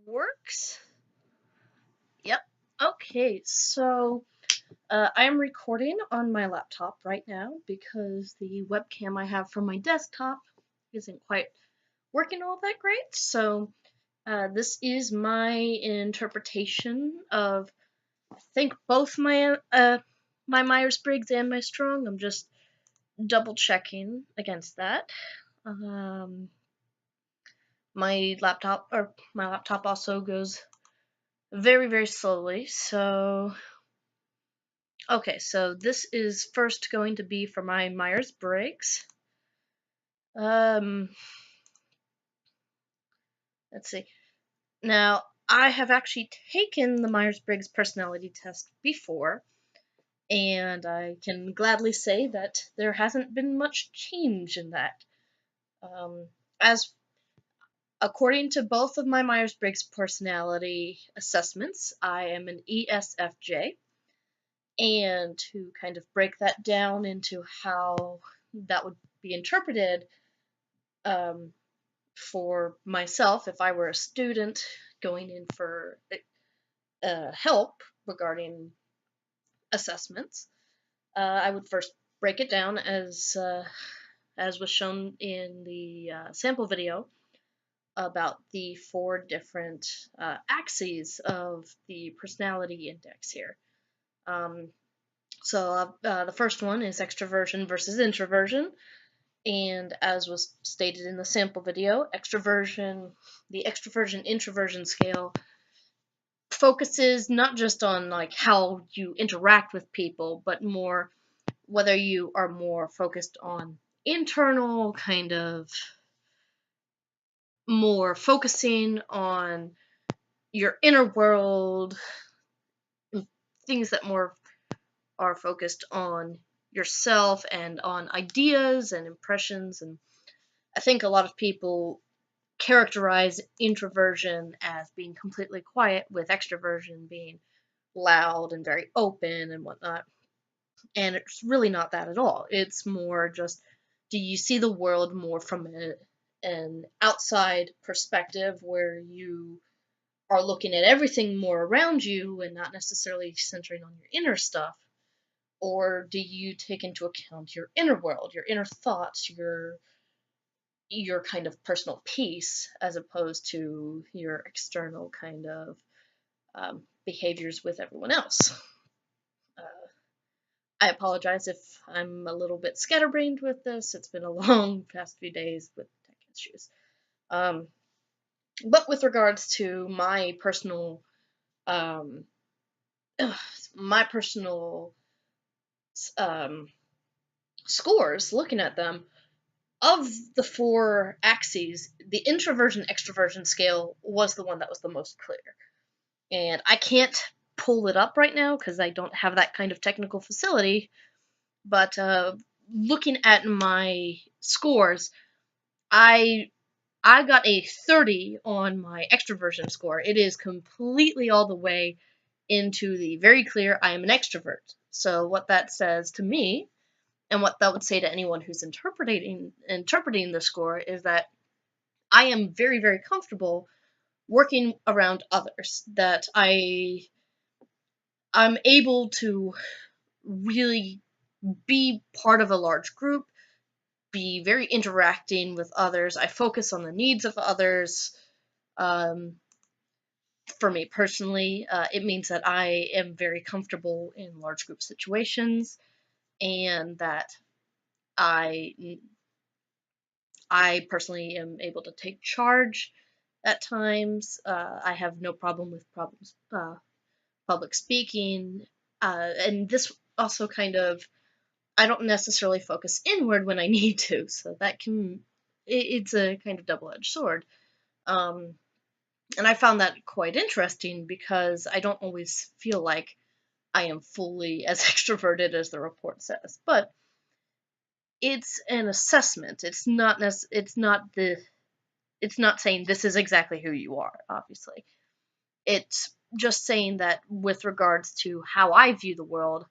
Works. Yep. Okay, so I am recording on my laptop right now because the webcam I have from my desktop isn't quite working all that great. So this is my interpretation of, I think, both my Myers-Briggs and my Strong. I'm just double checking against that. Um, my laptop also goes very, very slowly. So, okay, so this is first going to be for my Myers-Briggs. Um, let's see. Now, I have actually taken the Myers-Briggs personality test before, and I can gladly say that there hasn't been much change in that. As according to both of my Myers-Briggs personality assessments, I am an ESFJ. And to kind of break that down into how that would be interpreted, um, for myself, if I were a student going in for help regarding assessments, I would first break it down as was shown in the sample video about the four different axes of the personality index here. Um, so the first one is extroversion versus introversion. And as was stated in the sample video, the extroversion introversion scale focuses not just on like how you interact with people, but more whether you are more focused on internal kind of more focusing on your inner world, things that more are focused on yourself and on ideas and impressions. And I think a lot of people characterize introversion as being completely quiet, with extroversion being loud and very open and whatnot. And it's really not that at all. It's more just, do you see the world more from an outside perspective where you are looking at everything more around you and not necessarily centering on your inner stuff? Or do you take into account your inner world, your inner thoughts, your kind of personal peace, as opposed to your external kind of behaviors with everyone else? Uh, I apologize if I'm a little bit scatterbrained with this. It's been a long past few days with tech issues. Um, but with regards to um, my personal um, scores, looking at them, of the four axes, the introversion extroversion scale was the one that was the most clear. And I can't pull it up right now because I don't have that kind of technical facility. But looking at my scores, I I got a 30 on my extroversion score. It is completely all the way into the very clear I am an extrovert. So what that says to me, and what that would say to anyone who's interpreting the score, is that I am very, very comfortable working around others. That I'm able to really be part of a large group, be very interacting with others. I focus on the needs of others. Um, for me personally, it means that I am very comfortable in large group situations, and that I I personally am able to take charge at times. I have no problem with public speaking, and this also kind of, I don't necessarily focus inward when I need to, so it's a kind of double-edged sword. Um, and I found that quite interesting because I don't always feel like I am fully as extroverted as the report says. But it's an assessment. It's not saying this is exactly who you are, obviously. It's just saying that with regards to how I view the world,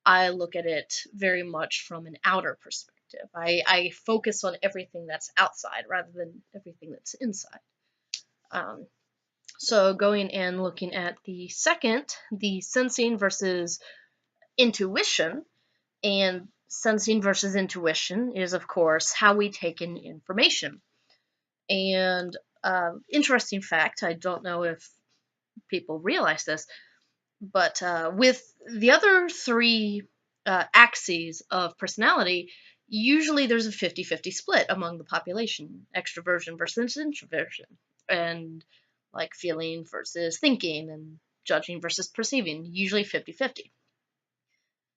I look at it very much from an outer perspective. I focus on everything that's outside rather than everything that's inside. Um, So going and looking at the second, the sensing versus intuition, and sensing versus intuition is, of course, how we take in information. And interesting fact, I don't know if people realize this, but with the other three axes of personality, usually there's a 50-50 split among the population, extroversion versus introversion, and like feeling versus thinking, and judging versus perceiving, usually 50-50.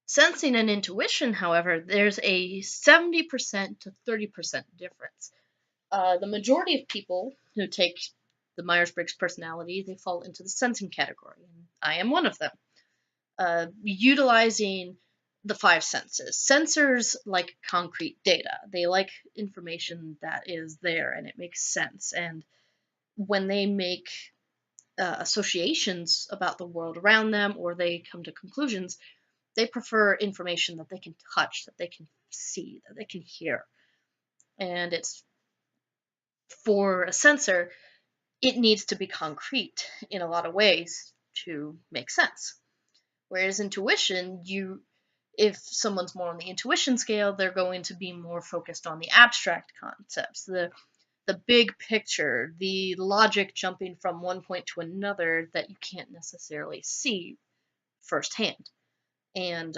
Sensing and intuition, however, there's a 70% to 30% difference. The majority of people who take the Myers-Briggs personality, they fall into the sensing category, and I am one of them. Utilizing the five senses. Sensors like concrete data. They like information that is there and it makes sense. And when they make associations about the world around them, or they come to conclusions, they prefer information that they can touch, that they can see, that they can hear. And it's for a sensor, it needs to be concrete in a lot of ways to make sense. Whereas intuition, if someone's more on the intuition scale, they're going to be more focused on the abstract concepts, the big picture, the logic jumping from one point to another that you can't necessarily see firsthand. And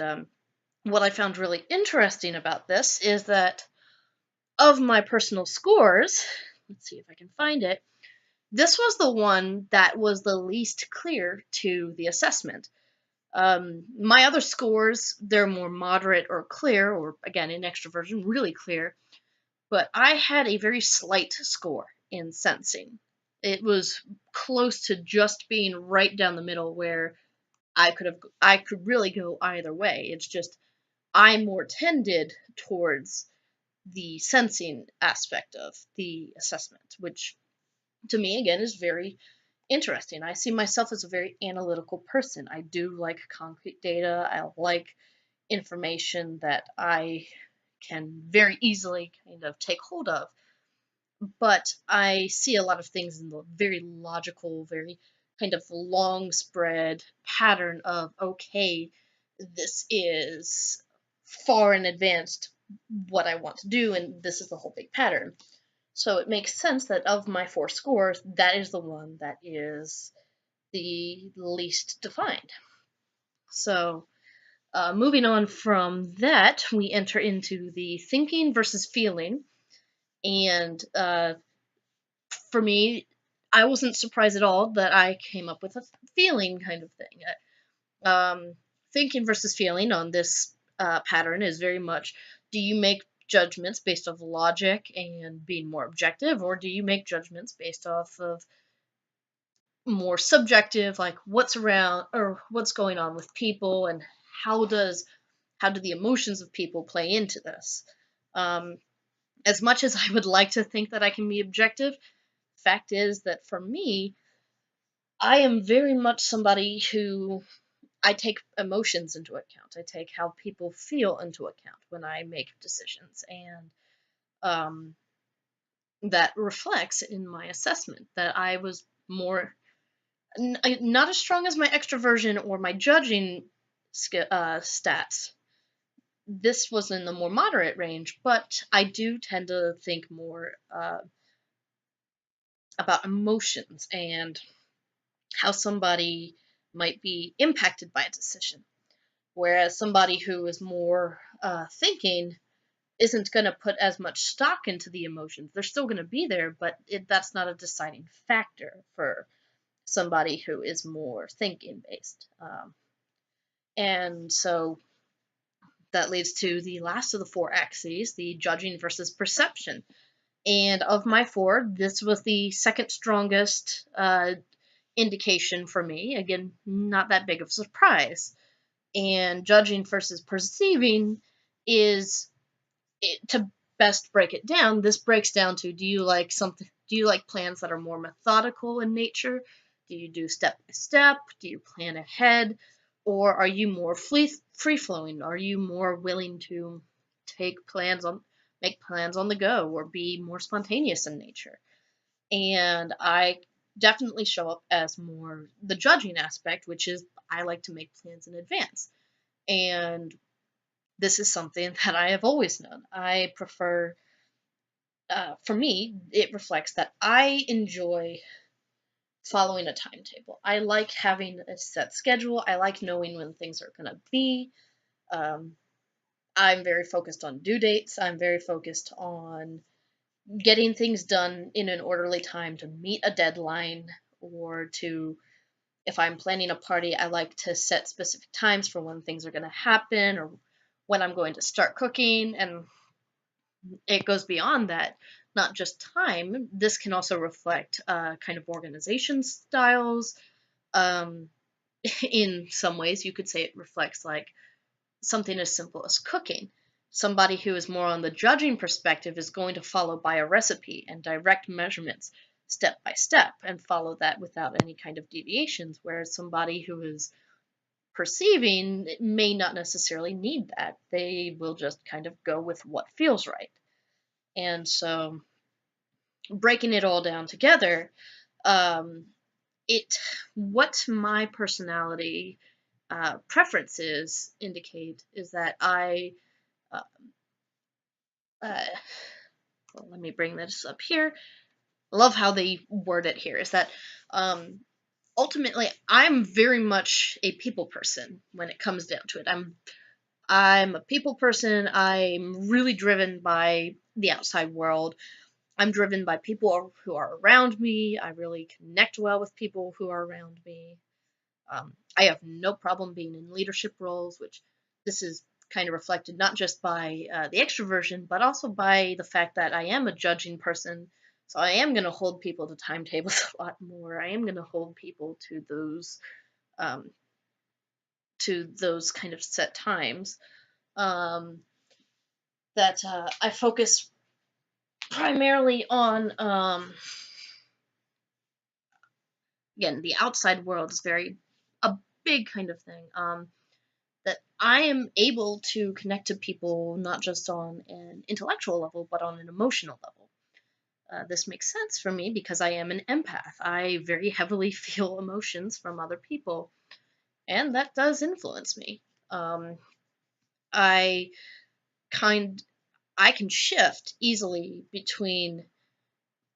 what I found really interesting about this is that of my personal scores, let's see if I can find it, this was the one that was the least clear to the assessment. My other scores, they're more moderate or clear, or again, in extroversion, really clear. But I had a very slight score in sensing. It was close to just being right down the middle, where I could really go either way. It's just I more tended towards the sensing aspect of the assessment, which to me again is very interesting. I see myself as a very analytical person. I do like concrete data. I like information that I can very easily kind of take hold of. But I see a lot of things in the very logical, very kind of long spread pattern of, okay, this is far in advance what I want to do, and this is the whole big pattern. So it makes sense that of my four scores, that is the one that is the least defined. So moving on from that, we enter into the thinking versus feeling. And for me, I wasn't surprised at all that I came up with a feeling kind of thing. Um, Thinking versus feeling on this pattern is very much, do you make judgments based off logic and being more objective, or do you make judgments based off of more subjective, like what's around or what's going on with people, and how does how do the emotions of people play into this? Um, as much as I would like to think that I can be objective, fact is that for me, I am very much somebody who I take emotions into account. I take how people feel into account when I make decisions, and um, that reflects in my assessment that I was more not as strong as my extroversion or my judging stats. This was in the more moderate range, but I do tend to think more about emotions and how somebody might be impacted by a decision. Whereas somebody who is more thinking isn't going to put as much stock into the emotions. They're still going to be there, but that's not a deciding factor for somebody who is more thinking based. And so that leads to the last of the four axes, the judging versus perception. And of my four, this was the second strongest indication for me. Again, not that big of a surprise. And judging versus perceiving is, to best break it down, this breaks down to, do you like plans that are more methodical in nature? Do you do step by step? Do you plan ahead? Or are you more free flowing? Are you more willing to make plans on the go, or be more spontaneous in nature? And I definitely show up as more the judging aspect, which is I like to make plans in advance. And this is something that I have always known. I prefer, for me, it reflects that I enjoy following a timetable. I like having a set schedule. I like knowing when things are going to be. Um, I'm very focused on due dates. I'm very focused on getting things done in an orderly time to meet a deadline, or to, if I'm planning a party, I like to set specific times for when things are going to happen or when I'm going to start cooking. And it goes beyond that, not just time. This can also reflect kind of organization styles. Um, in some ways, you could say it reflects like something as simple as cooking. Somebody who is more on the judging perspective is going to follow by a recipe and direct measurements step by step and follow that without any kind of deviations, whereas somebody who is perceiving may not necessarily need that. They will just kind of go with what feels right. And so, breaking it all down together, um, it what my personality preferences indicate is that uh, uh, well, let me bring this up here. I love how they word it here. Is that um, ultimately I'm very much a people person when it comes down to it. I'm a people person. I'm really driven by the outside world. I'm driven by people who are around me. I really connect well with people who are around me. I have no problem being in leadership roles, which this is kind of reflected not just by the extroversion, but also by the fact that I am a judging person. So I am going to hold people to timetables a lot more. I am going to hold people um, to those kind of set times. Um, that I focus primarily on. Again, the outside world is very a big kind of thing. That I am able to connect to people not just on an intellectual level, but on an emotional level. This makes sense for me because I am an empath. I very heavily feel emotions from other people, and that does influence me. Um, I kind I can shift easily between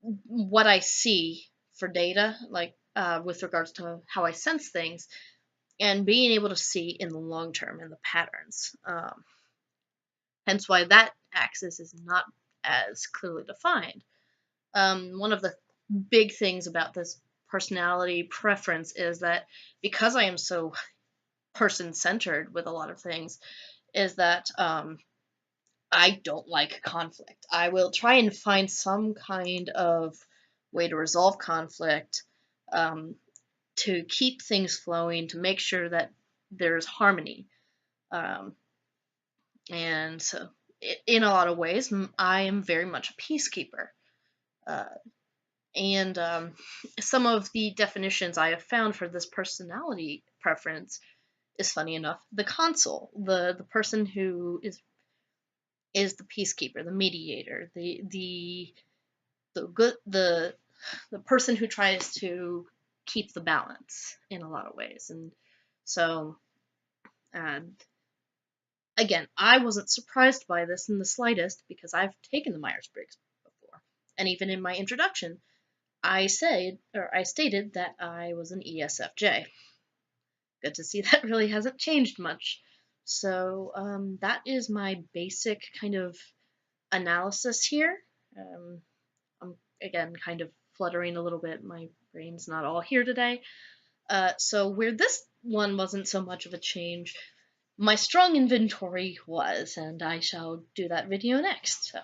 what I see for data, like with regards to how I sense things, and being able to see in the long term in the patterns. Hence why that axis is not as clearly defined. One of the big things about this personality preference is that because I am so person centered with a lot of things, is that I don't like conflict. I will try and find some kind of way to resolve conflict, um, to keep things flowing, to make sure that there's harmony. Um, and so, in a lot of ways, I am very much a peacekeeper. Uh, and some of the definitions I have found for this personality preference is, funny enough, the consul, the person who is the peacekeeper, the mediator, the good the person who tries to keep the balance in a lot of ways. And so, um, again, I wasn't surprised by this in the slightest because I've taken the Myers-Briggs before, and even in my introduction, I stated that I was an ESFJ. Good to see that really hasn't changed much. So that is my basic kind of analysis here. I'm again kind of fluttering a little bit. My brain's not all here today. So where this one wasn't so much of a change, my strong inventory was, and I shall do that video next. So